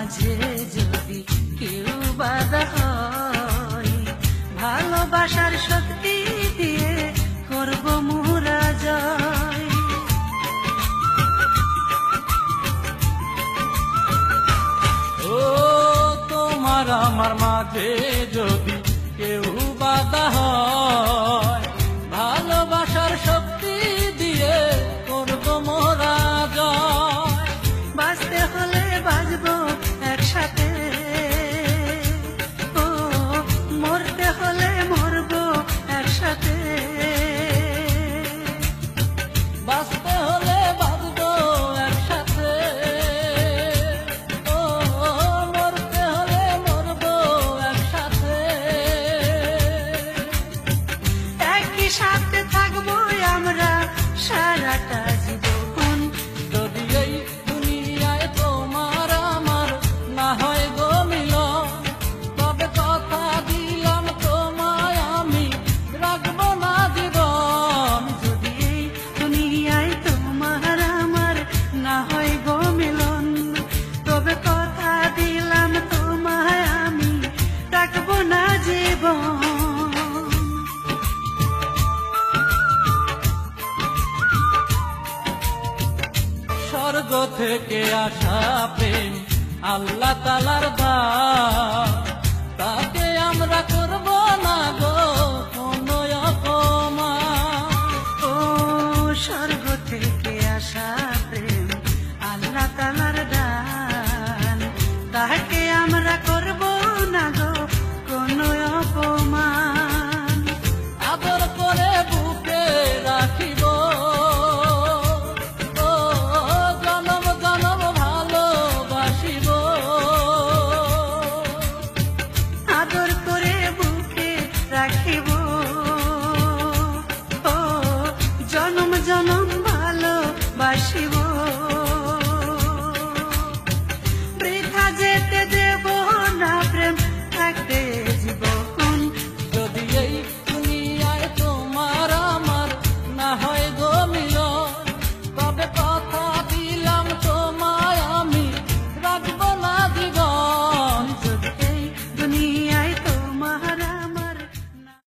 মাঝে যদি কেউ বাধা হয়, ভালোবাসার শক্তি দিয়ে করব মোরা জয়। ও তোমার আমার মাঝে যদি কেউ বাধা হয়, ভালোবাসার শক্তি দিয়ে করব মোরা জয়। বাঁচতে হলে বাঁচবো একসাথে, ও মরতে হলে মরবো একসাথে। বাঁচতে হলে বাঁচবো একসাথে, ও মরতে হলে মরবো একসাথে। একই সাথে থাকবো আমরা সারাটা জীবন। যদি এই দুনিয়ায় তোমার আমার না হয় গো মিলন, তবে কথা দিলাম তোমায় আমি রাখবো না জীবন। যদি এই দুনিয়ায় তোমার আমার না হয় গো মিলন, তবে কথা দিলাম তোমায় আমি রাখবো না জীবন। স্বর্গ থেকে আসা প্রেম আল্লাহ তাআলার দান, তাকে আমরা করব না গো কোনো অপমান। ও স্বর্গ থেকে আসা প্রেম আল্লাহ তাআলার দান, তাকে আমরা করব না গো কোনো অপমান। আদর করে বুকে রাখিব, ও জনম জনম ভালোবাসিব। আদর করে বুকে রাখিব, ও জনম জনম ভালোবাসিব।